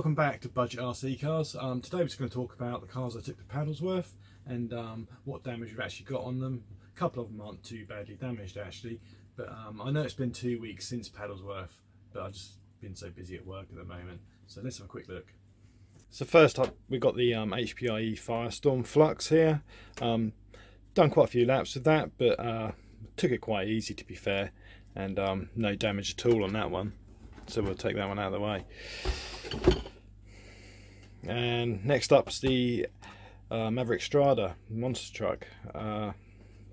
Welcome back to Budget RC Cars. Today we're just going to talk about the cars I took to Paddlesworth and what damage we've actually got on them. A couple of them aren't too badly damaged actually, but I know it's been 2 weeks since Paddlesworth, but I've just been so busy at work at the moment. So let's have a quick look. So first up we've got the HPI E-Firestorm Flux here. Done quite a few laps with that, but took it quite easy to be fair, and no damage at all on that one. So we'll take that one out of the way. And next up's the Maverick Strada monster truck.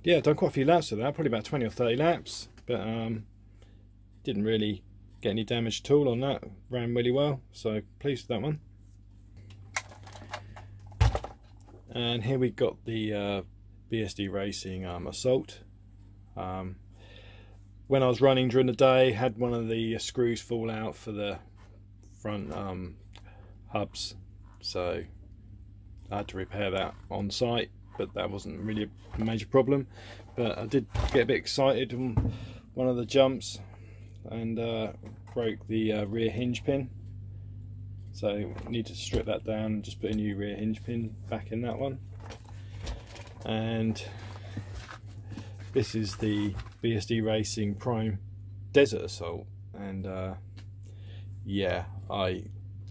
Yeah, done quite a few laps with that, probably about 20 or 30 laps, but didn't really get any damage at all on that. Ran really well, so pleased with that one. And here we've got the BSD Racing Assault. When I was running during the day, had one of the screws fall out for the front hubs, so I had to repair that on site, but that wasn't really a major problem. But I did get a bit excited on one of the jumps and broke the rear hinge pin, so need to strip that down and just put a new rear hinge pin back in that one. And this is the BSD Racing Prime Desert Assault, and yeah, I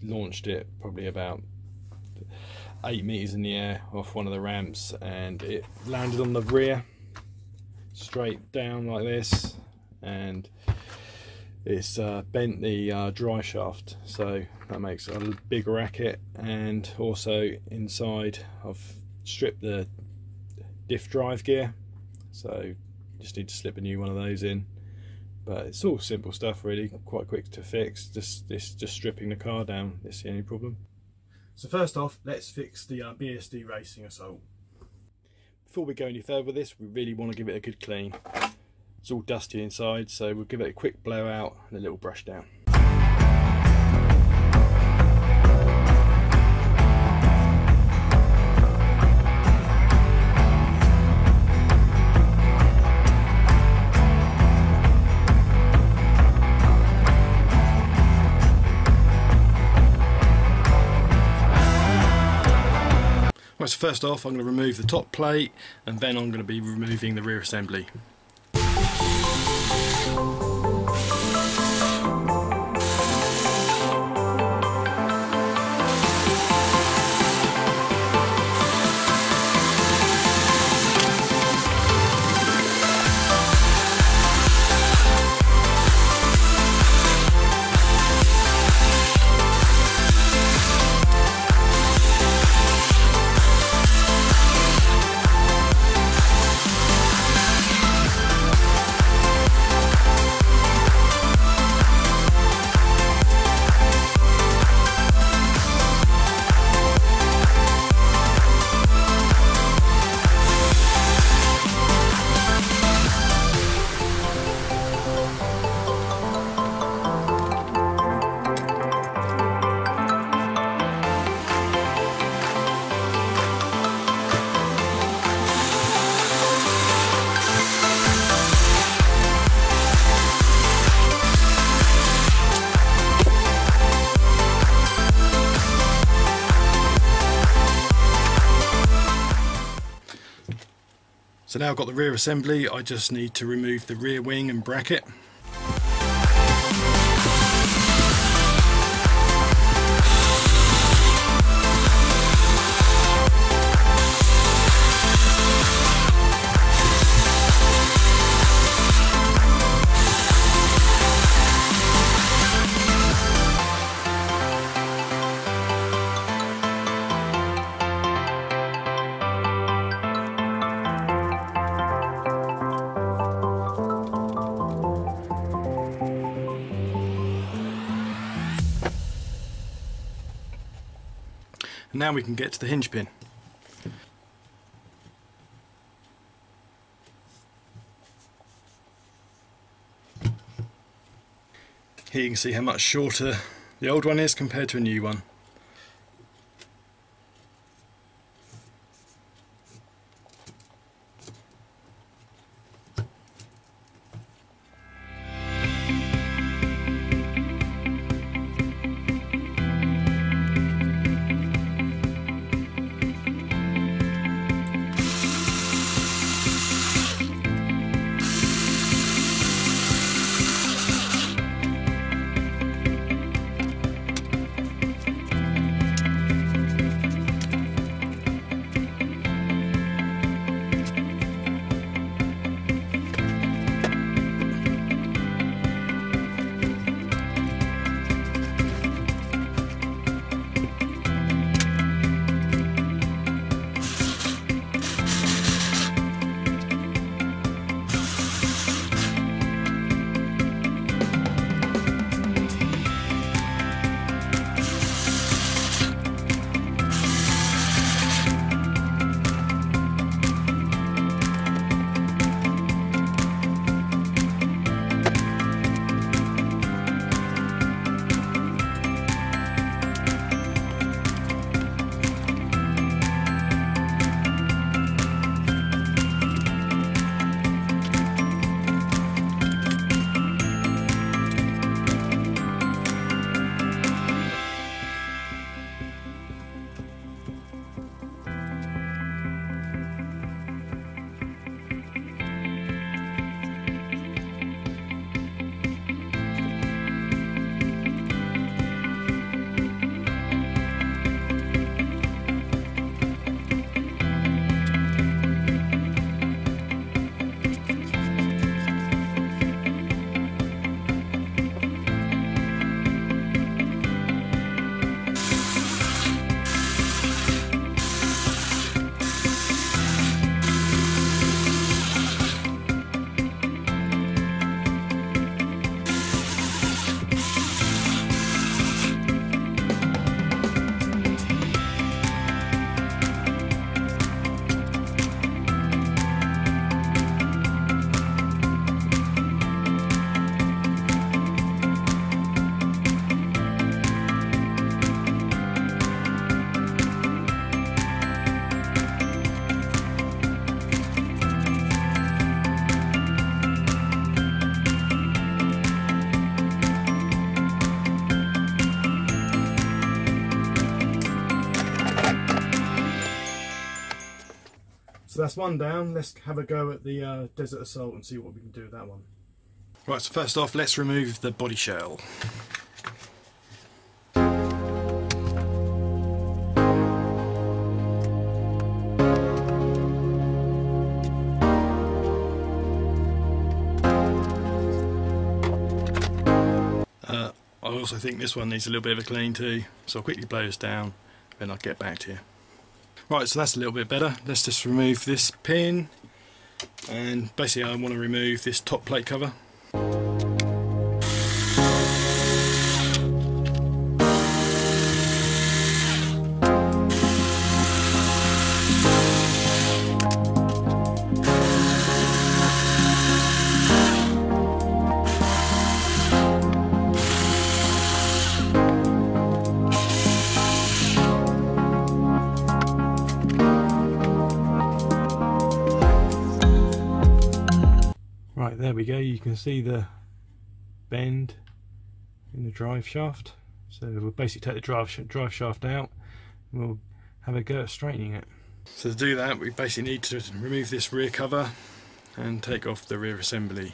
launched it probably about 8 meters in the air off one of the ramps, and it landed on the rear straight down like this, and it's bent the drive shaft, so that makes a big racket. And also inside I've stripped the diff drive gear, so just need to slip a new one of those in. But it's all simple stuff really, quite quick to fix. Just stripping the car down is the only problem. So first off, let's fix the BSD Racing Assault. Before we go any further with this, we really want to give it a good clean. It's all dusty inside, so we'll give it a quick blowout and a little brush down. Right, so first off I'm going to remove the top plate, and then I'm going to be removing the rear assembly. So now I've got the rear assembly, I just need to remove the rear wing and bracket. And now we can get to the hinge pin. Here you can see how much shorter the old one is compared to a new one. so that's one down. Let's have a go at the Desert Assault and see what we can do with that one. Right, so first off, let's remove the body shell. I also think this one needs a little bit of a clean too, so I'll quickly blow this down, then I'll get back to you. Right, so that's a little bit better. Let's just remove this pin, and basically I want to remove this top plate cover. Right, there we go. You can see the bend in the drive shaft. So we'll basically take the drive shaft out and we'll have a go at straightening it. So to do that, we basically need to remove this rear cover and take off the rear assembly.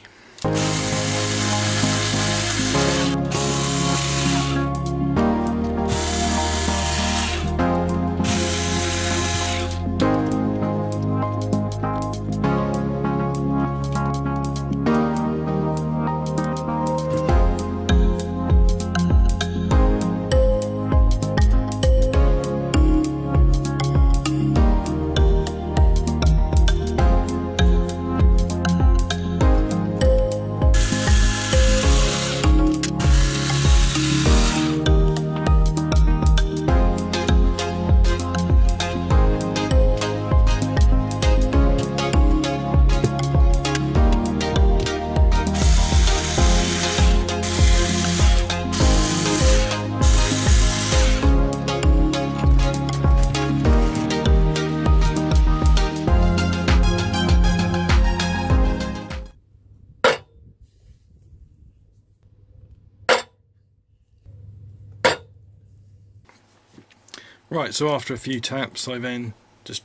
Right, so after a few taps I then just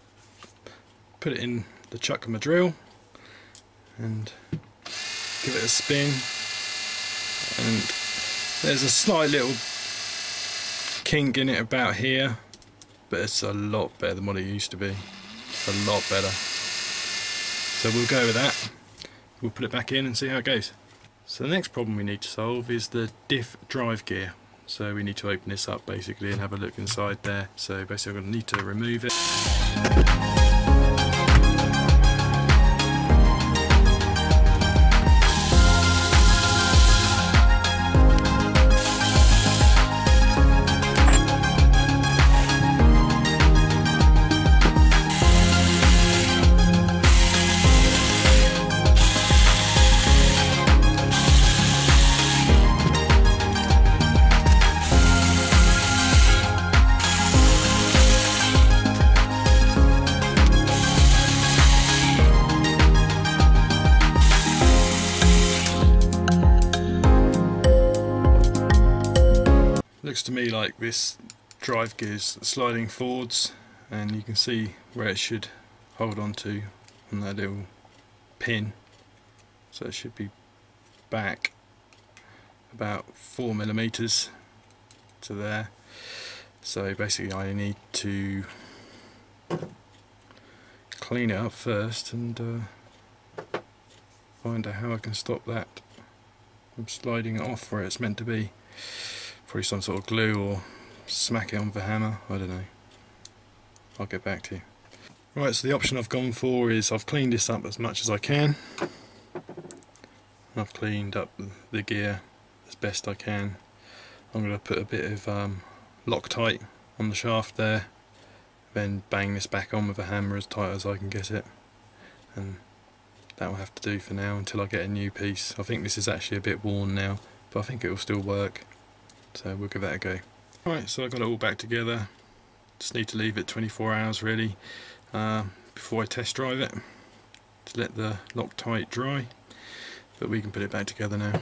put it in the chuck of my drill and give it a spin, and there's a slight little kink in it about here, but it's a lot better than what it used to be. A lot better. So we'll go with that. We'll put it back in and see how it goes. So the next problem we need to solve is the diff drive gear. So we need to open this up basically and have a look inside there. So basically I'm going to need to remove it. Looks to me like this drive gear's sliding forwards, and you can see where it should hold on to on that little pin, so it should be back about 4mm to there. So basically I need to clean it up first and find out how I can stop that from sliding it off where it's meant to be. Probably some sort of glue, or smack it on with a hammer, I don't know. I'll get back to you. Right, so the option I've gone for is I've cleaned this up as much as I can. I've cleaned up the gear as best I can. I'm going to put a bit of Loctite on the shaft there, then bang this back on with a hammer as tight as I can get it, and that will have to do for now until I get a new piece. I think this is actually a bit worn now, but I think it will still work. So we'll give that a go. Alright, so I got it all back together. Just need to leave it 24 hours really before I test drive it to let the Loctite dry, but we can put it back together now.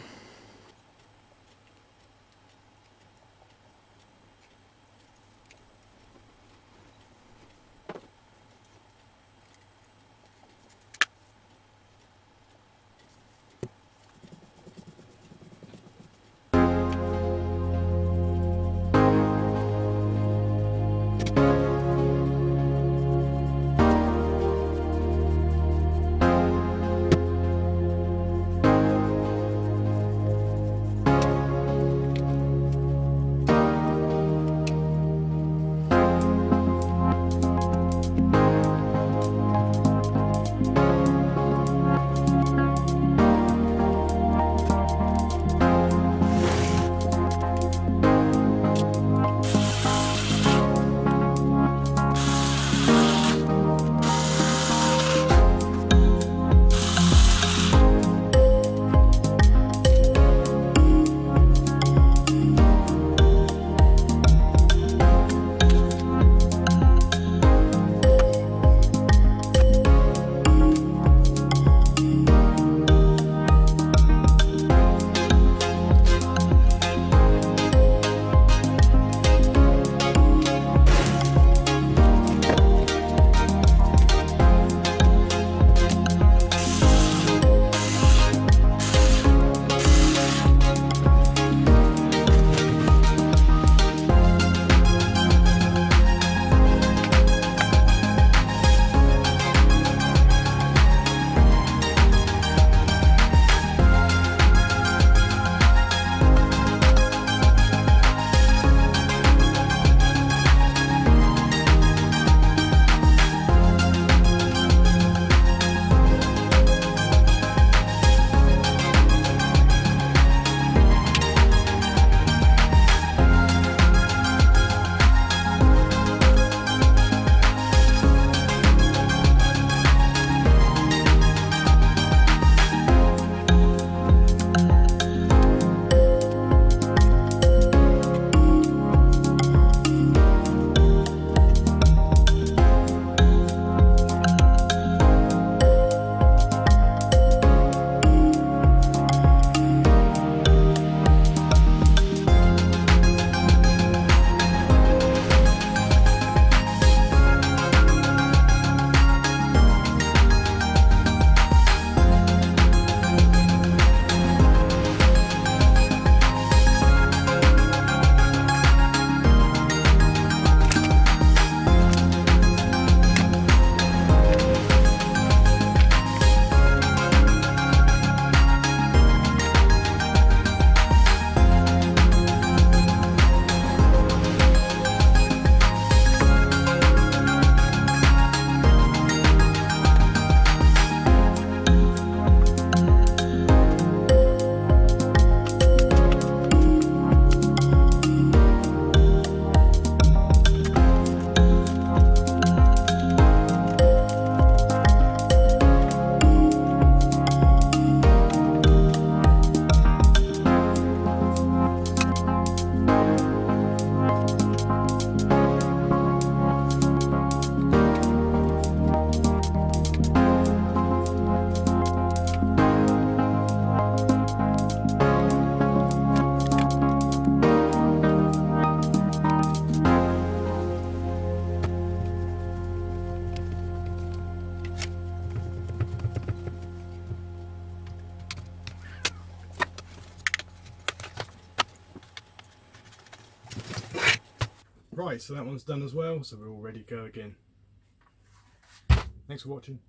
Right, so that one's done as well, so we're all ready to go again. Thanks for watching.